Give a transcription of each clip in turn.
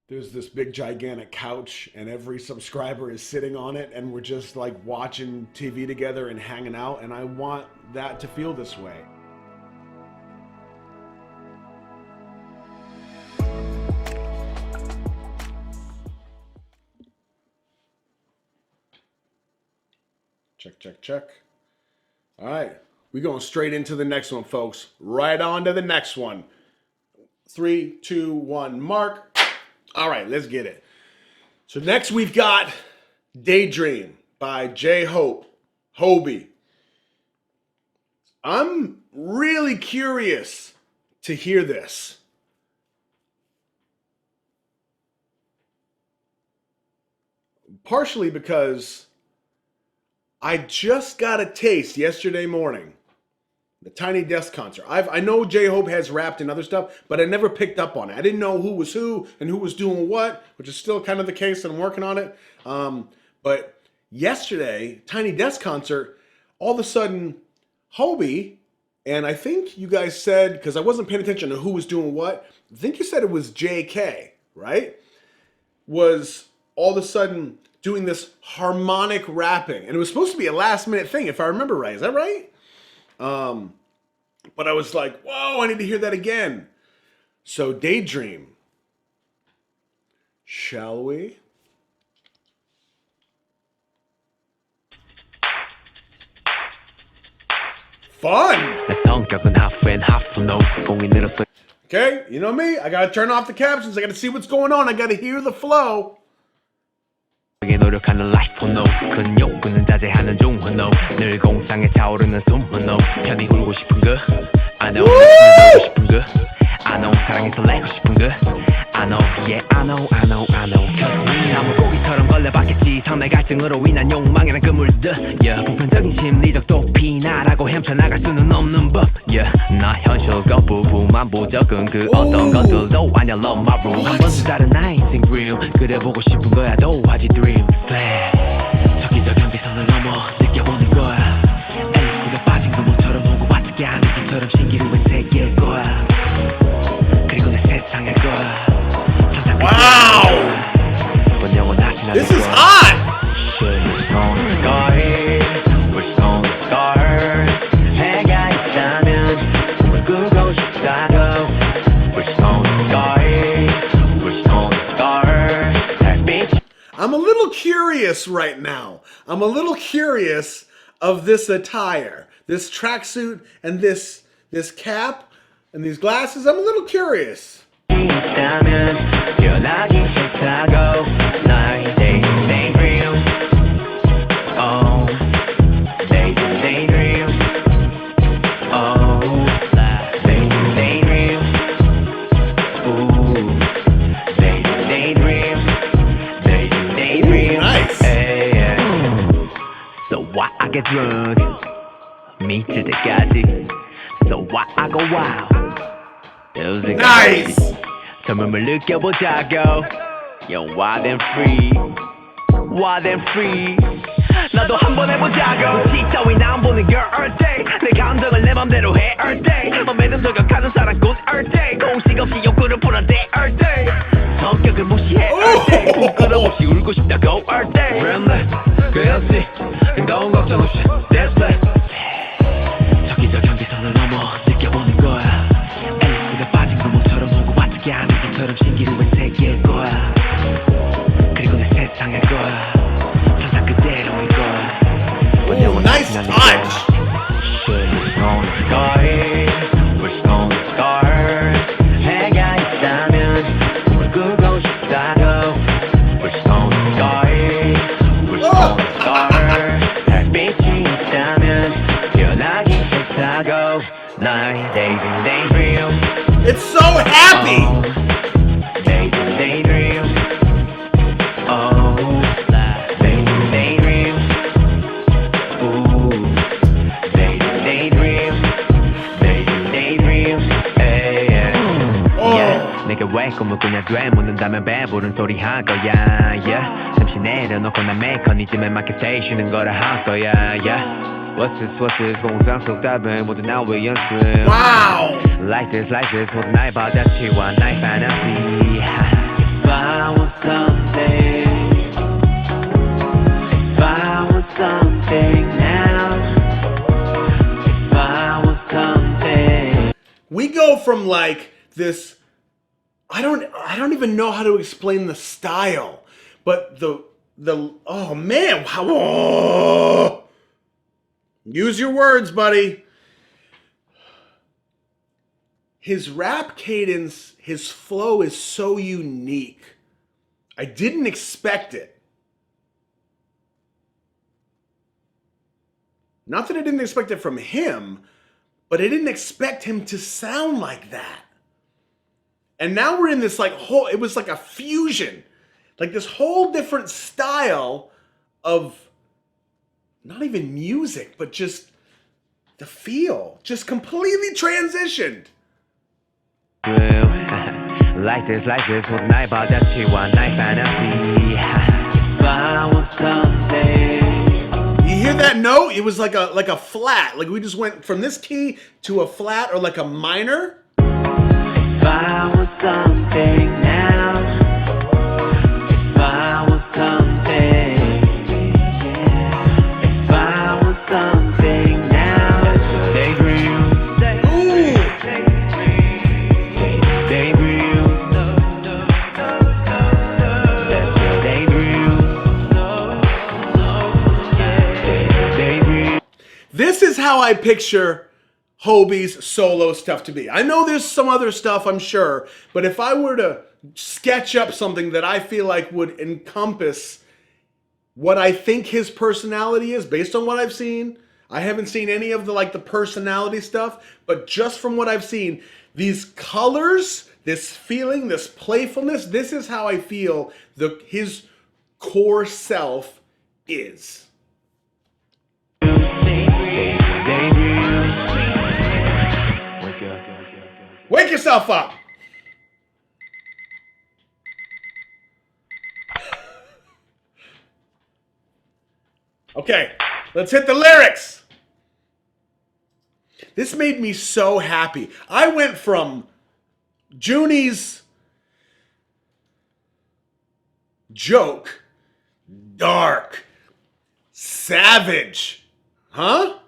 There's this big gigantic couch and every subscriber is sitting on it and we're just like watching TV together and hanging out, and I want that to feel this way. Check, check, check. All right, we're going straight into the next one, folks. Right on to the next one. 3, 2, 1, mark. All right, let's get it. So next we've got Daydream by J-Hope, Hobie. I'm really curious to hear this. Partially because I just got a taste yesterday morning. The Tiny Desk concert. I know J-Hope has rapped and other stuff, but I never picked up on it. I didn't know who was who and who was doing what, which is still kind of the case, and I'm working on it. But yesterday, Tiny Desk concert, all of a sudden, Hobie, and I think you guys said, because I wasn't paying attention to who was doing what, I think you said it was JK, right? Was all of a sudden doing this harmonic rapping. And it was supposed to be a last minute thing, if I remember right. Is that right? But I was like, whoa, I need to hear that again. So Daydream. Shall we? Fun! Okay, you know me, I gotta turn off the captions, I gotta see what's going on, I gotta hear the flow. 노력하는 라이프 no 큰 욕구는 자제하는 중후노 늘 공상에 차오르는 숨후노 편히 울고 싶은 거 I know 울고 싶은 거 I know 사랑에 설레고 싶은 거 I know yeah I know I know I know 나무 고기처럼 걸려봤겠지 상대 갈증으로 인한 욕망이란 그물들 yeah 보편적인 심리적 도피나라고 헤쳐나갈 수는 없는 법 yeah 나 현실 거부부만 부적은 그 어떤 것들도 아냐 love my room 한 번도 다른 나의 dream 그래 보고 싶은 거야 도화지 dream 저기저 경계선을 넘어 느껴보는 거야 에이스가 빠진 구멍처럼 오고 와닿게 하는 것처럼 신기루의 세계일 거야 그리고 내 세상일 거야 Wow! This is hot! I'm a little curious right now. I'm a little curious of this attire, this tracksuit and this cap and these glasses. I'm a little curious. I get drunk, me to the 가지. So why I go wild? Nice! 젊음을 느껴보자고. Yo, wild and free, wild and free. 나도 한번 해보자고. 시차 위나 안 보는 girl all day. 내 감정을 내 맘대로 해 all day. 맘에는 저격하는 사람 good all day. 공식 없이 욕구를 풀어대 all day. 성격을 무시해 all day. 부끄러움 없이 울고 싶다고 all day. Really? 그렇지. 너무 걱정 없이 display 저기저 경계선을 넘어 느껴보는 거야 에이스가 빠진 구멍처럼 오고 와닿게 하는 것처럼 신기루의 세계일 거야 그리고 내 세상일 거야 항상 그대로일 거야 Oh, nice touch! 해가 있다면 뭘 끄고 싶다고 We're stone sky We're stone sky It's so happy! Daydream. Oh, daydream. Ooh, daydream. Daydream. Hey, yeah. 내게 왜 꿈을 꾸냐 돼 묻는다면 배부른 소리 할 거야 yeah. 잠시 내려놓고 난 메커니즘에 맞게 세쉬는 거라 할 거야 yeah. What's this 공상 속 답은 모두 나의 연습 Wow! Like this 모두 나의 바다치와 나의 fantasy from like this, I don't even know how to explain the style, but the oh man, oh, use your words, buddy. His rap cadence, his flow is so unique. I didn't expect it. Not that I didn't expect it from him, but I didn't expect him to sound like that. And now we're in this like whole, it was like a fusion. Like this whole different style of not even music, but just the feel. Just completely transitioned. Like this, with night about that she want night fantasy. If I was someday. You hear that note? It was like a flat. Like we just went from this key to a flat or like a minor. If I was something now. If I was something. If I was something now. That's a daydream. This is how I picture Hobie's solo stuff to be. I know there's some other stuff, I'm sure, but if I were to sketch up something that I feel like would encompass what I think his personality is, based on what I've seen, I haven't seen any of the personality stuff, but just from what I've seen, these colors, this feeling, this playfulness, this is how I feel his core self is. Wake yourself up. Okay, let's hit the lyrics. This made me so happy. I went from Junie's joke, dark, savage, huh?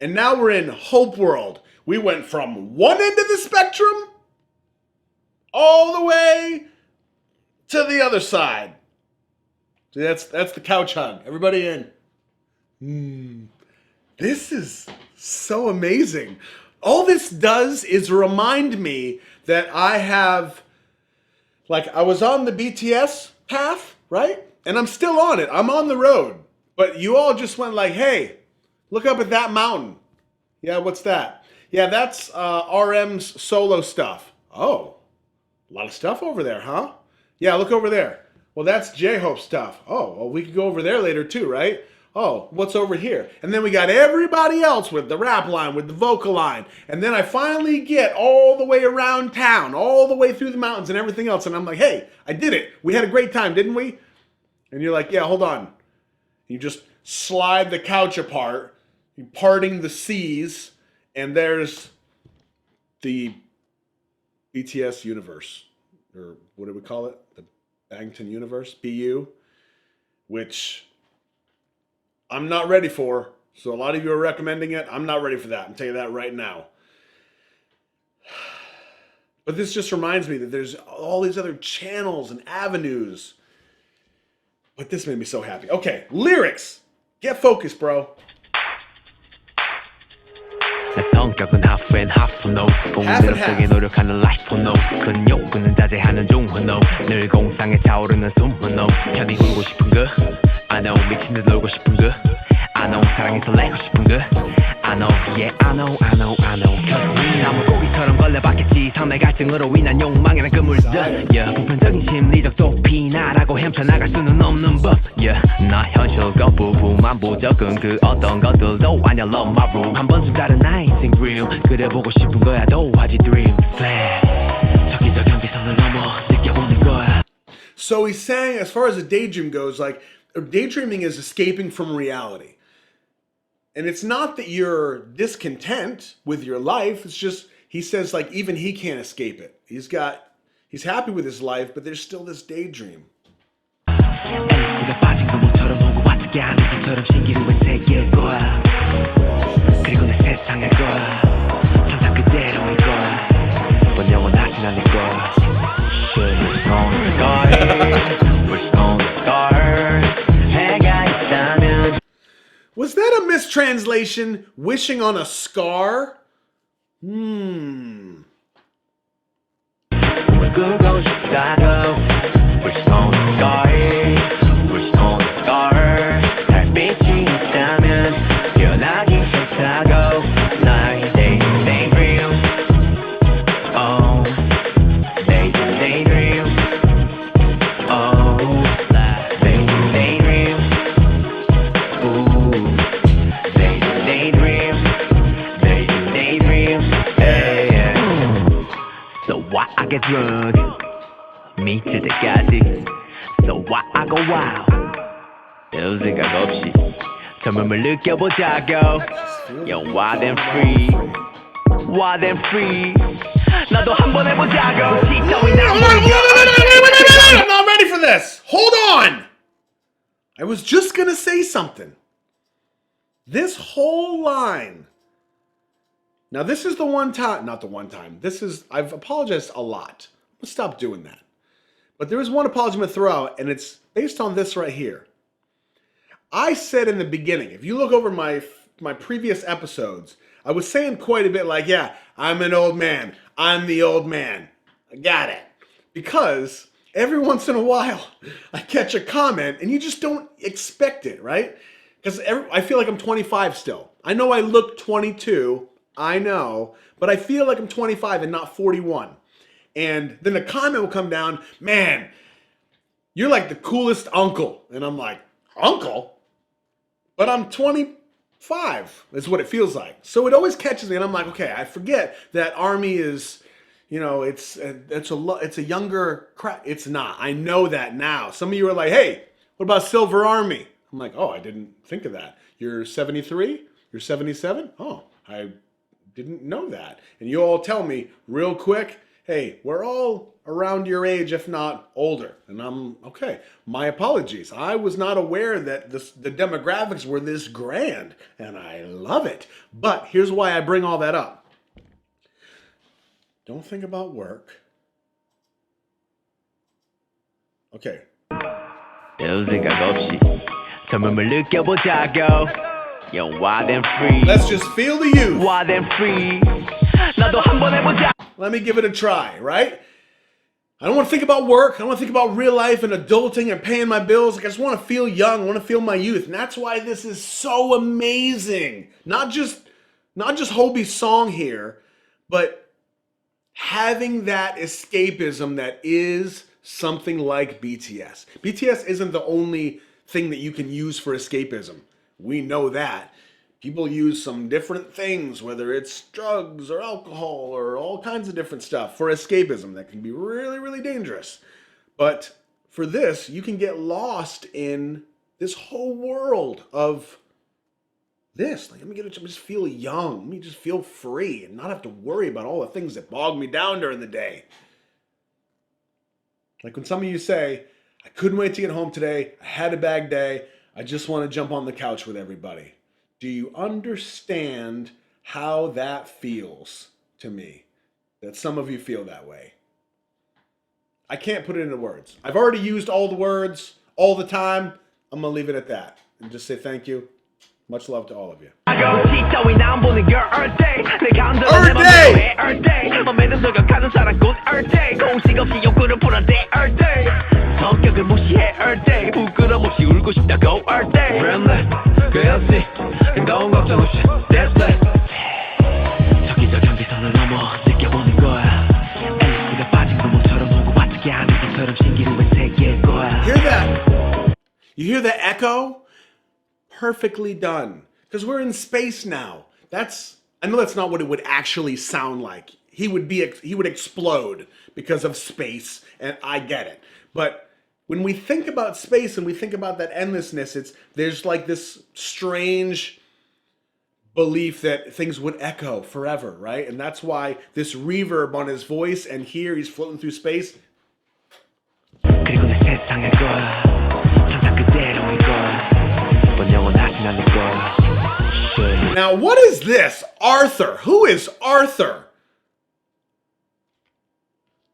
And now we're in Hope World. We went from one end of the spectrum all the way to the other side. See, that's the couch hug. Everybody in. This is so amazing. All this does is remind me that I have, I was on the BTS path, right? And I'm still on it. I'm on the road. But you all just went hey, look up at that mountain. Yeah, what's that? Yeah, that's RM's solo stuff. Oh, a lot of stuff over there, huh? Yeah, look over there. Well, that's J-Hope stuff. Oh, well, we could go over there later too, right? Oh, what's over here? And then we got everybody else with the rap line, with the vocal line. And then I finally get all the way around town, all the way through the mountains and everything else. And I'm like, hey, I did it. We had a great time, didn't we? And you're like, yeah, hold on. You just slide the couch apart, you're parting the seas, and there's the BTS universe, or what do we call it? The Bangtan universe, BU, which I'm not ready for. So a lot of you are recommending it. I'm not ready for that. I'm telling you that right now. But this just reminds me that there's all these other channels and avenues. But this made me so happy. Okay, lyrics. Get focused, bro. 내 성격은 half and half no 공들 속에 노력하는 life no 큰 욕구는 자제하는 중후 no 늘 공상에 차오르는 숨후 no 편히 굴고 싶은 거 I know 미친 듯 놀고 싶은 거 I know 사랑해서 내고 싶은 거 I know yeah I know 나무 고기처럼 걸려봤겠지 삶의 갈증으로 인한 욕망이란 그물들 yeah 보편적인 심리적 도피나라고 헤쳐나갈 수는 없는 법 yeah 나 현실 거부부만 부적은 그 어떤 것들도 아냐 love my room 한 번쯤 다른 나의 real 그려보고 싶은 거야 또 하지 dream flash 저기저 경계선을 넘어 느껴보는 거야. So he's saying, as far as a daydream goes, daydreaming is escaping from reality. And it's not that you're discontent with your life. It's just, he says, even he can't escape it. He's happy with his life, but there's still this daydream. mistranslation, wishing on a scar? 꾸고 싶다고 Wish on a star Wish on a star 달빛이 있다면 변하기 싫다고 나의 daydream Oh daydream Oh daydream Ooh daydream Hey yeah So why I get drunk 미칠 때까지 So why I go wild 별 생각 없이 젊음을 느껴보자고 Yo wild and free Wild and free 나도 한번 해보자고 I'm not ready for this. Hold on. I was just gonna say something. This whole line. Now this is the one time, not the one time. I've apologized a lot. Let's stop doing that. But there is one apology I'm gonna throw out, and it's based on this right here. I said in the beginning, if you look over my previous episodes, I was saying quite a bit like, yeah, I'm an old man. I'm the old man. I got it. Because every once in a while, I catch a comment and you just don't expect it, right? Because I feel like I'm 25 still. I know I look 22, I know, but I feel like I'm 25 and not 41. And then the comment will come down, man, you're like the coolest uncle. And I'm like, uncle? But I'm 25 is what it feels like. So it always catches me and I'm like, okay, I forget that Army is, you know, it's a younger crowd. It's not. I know that now. Some of you are like, hey, what about Silver Army? I'm like, oh, I didn't think of that. You're 73? You're 77? Oh, I didn't know that. And you all tell me real quick, hey, we're all around your age, if not older. And I'm, okay, my apologies. I was not aware that the demographics were this grand, and I love it. But here's why I bring all that up. Don't think about work. Okay. 별 생각 없이 젊음을 느껴보자고 Yo wild and free Let's just feel the youth. Wild and free 나도 한번 해보자 Let me give it a try, right? I don't want to think about work. I don't want to think about real life and adulting and paying my bills. Like I just want to feel young. I want to feel my youth. And that's why this is so amazing. Not just Hobie's song here, but having that escapism that is something like BTS. BTS isn't the only thing that you can use for escapism. We know that. People use some different things, whether it's drugs or alcohol or all kinds of different stuff for escapism that can be really, really dangerous. But for this, you can get lost in this whole world of this. Like, let me just feel young. Let me just feel free and not have to worry about all the things that bog me down during the day. Like when some of you say, I couldn't wait to get home today. I had a bad day. I just want to jump on the couch with everybody. Do you understand how that feels to me? That some of you feel that way. I can't put it into words. I've already used all the words all the time. I'm going to leave it at that and just say thank you. Much love to all of you. 성격을 무시해 all day 부끄럼 없이 울고 싶다고 all day friendly 그였지 너무 걱정 없이 that's it 저기저 경계선을 넘어 느껴보는 거야 앨리스가 빠진 구멍처럼 오고 바짝이 아닌 것처럼 신기루 왜 새길 거야 Hear that? You hear the echo? Perfectly done. Because we're in space now. I know that's not what it would actually sound like. He would explode because of space, and I get it. But when we think about space and we think about that endlessness, there's like this strange belief that things would echo forever, right? And that's why this reverb on his voice, and here he's floating through space. 그리고 내 세상일 거야 항상 그대로일 거야 넌 영원하진 않을 거야 Now, what is this? Arthur. Who is Arthur?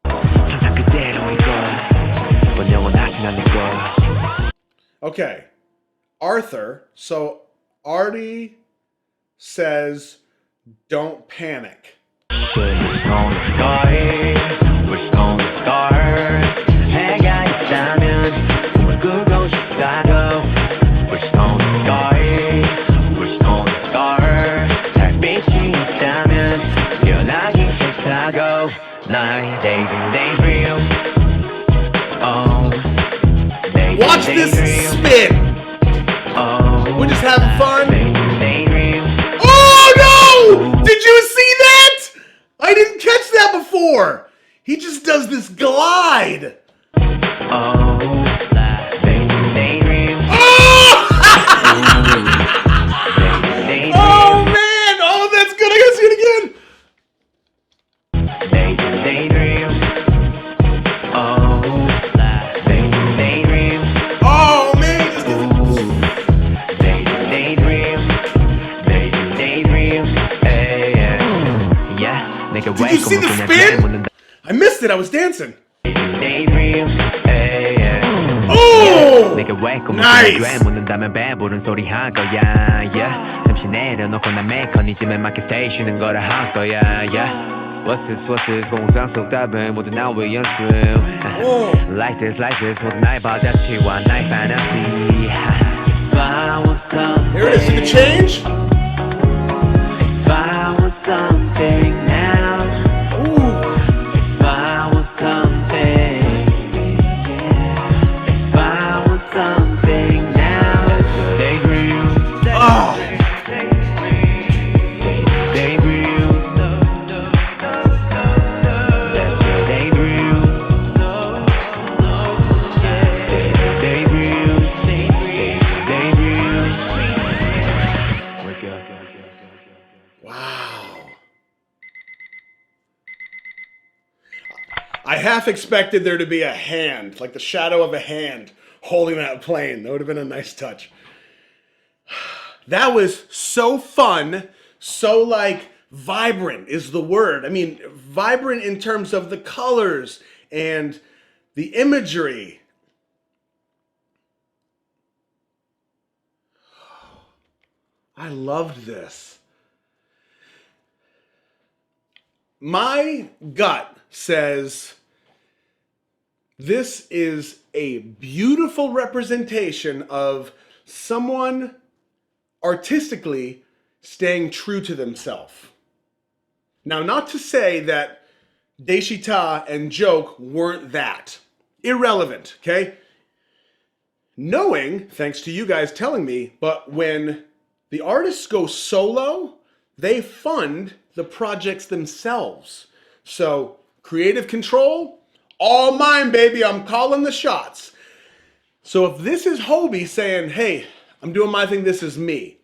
항상 그대로일 거야 넌 영원하진 않을 거야 Okay. Arthur. So Artie says, "Don't panic." We're gonna start. We're gonna start. 해가 있다면 꿈을 꾸고 싶다고. We're gonna start. We're gonna start. 달빛이 있다면 깨어나기 싫다고. 나의 daydream. Oh, Watch this spin. We're just having fun. Oh no! Did you see that? I didn't catch that before. He just does this glide. Oh! Oh man! Oh, that's good. I gotta see it again. Oh man! Did you see the spin? I missed it. I was dancing. Oh! Nice! 잠시 내려놓고 난 메커니즘에 맞게 스테이션은 거라 할 거야. What's this 공상 속 답은 모두 나의 연습. Like this 모두 나의 바다치와 나의 fantasy. Here it is. See the change? If I was something now. If I was something. If I was something now. Daydream. Oh! I half expected there to be a hand, like the shadow of a hand, holding that plane. That would have been a nice touch. That was so fun, so like vibrant is the word. I mean, vibrant in terms of the colors and the imagery. I loved this. My gut says this is a beautiful representation of someone artistically staying true to themselves. Now, not to say that Deshita and Joke weren't that. Irrelevant, okay? Knowing, thanks to you guys telling me, but when the artists go solo, they fund the projects themselves. So, creative control, all mine, baby. I'm calling the shots. So if this is Hobie saying, hey, I'm doing my thing, this is me,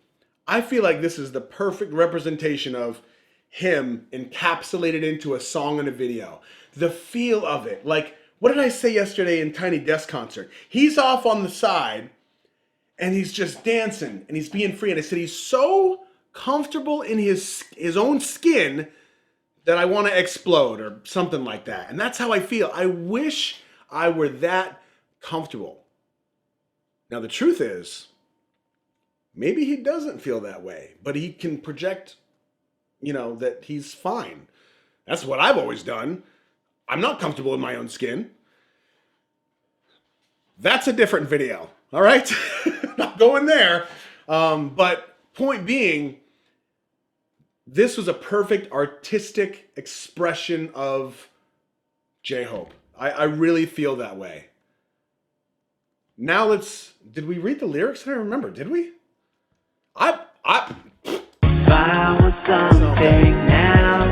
I feel like this is the perfect representation of him encapsulated into a song and a video. The feel of it. Like, what did I say yesterday in Tiny Desk Concert? He's off on the side and he's just dancing and he's being free. And I said he's so comfortable in his own skin that I want to explode or something like that. And that's how I feel. I wish I were that comfortable. Now, the truth is, maybe he doesn't feel that way, but he can project, that he's fine. That's what I've always done. I'm not comfortable in my own skin. That's a different video, all right? Not going there. But point being, this was a perfect artistic expression of J-Hope. I really feel that way. Now did we read the lyrics? I don't remember, did we? If I was something now,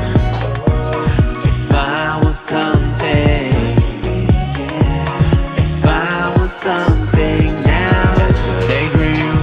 if I was something, if I was something now, daydream,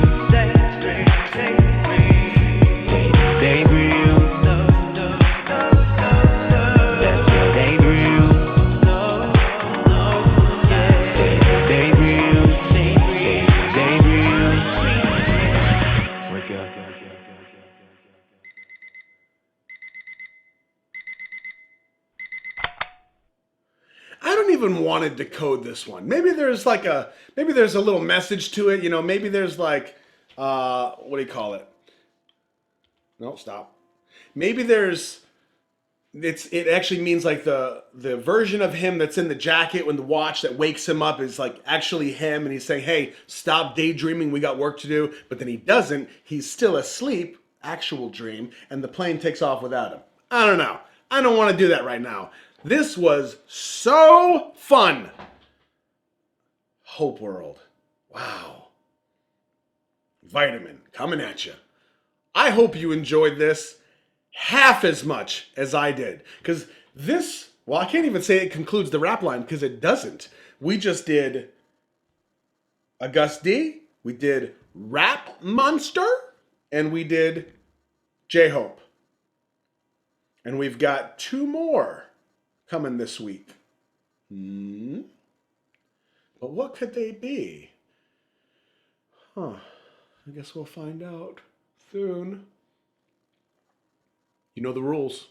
I don't even want to decode this one. Maybe there's a little message to it. Maybe there's like what do you call it? No, stop. Maybe there's it actually means like the version of him that's in the jacket when the watch that wakes him up is like actually him, and he's saying, "Hey, stop daydreaming. We got work to do." But then he doesn't. He's still asleep, actual dream, and the plane takes off without him. I don't know. I don't want to do that right now. This was so fun. Hope World. Wow. Vitamin coming at you. I hope you enjoyed this half as much as I did. Because this, well, I can't even say it concludes the rap line because it doesn't. We just did August D, we did Rap Monster, and we did J Hope. And we've got 2 more coming this week. But what could they be? Huh. I guess we'll find out soon. You know the rules.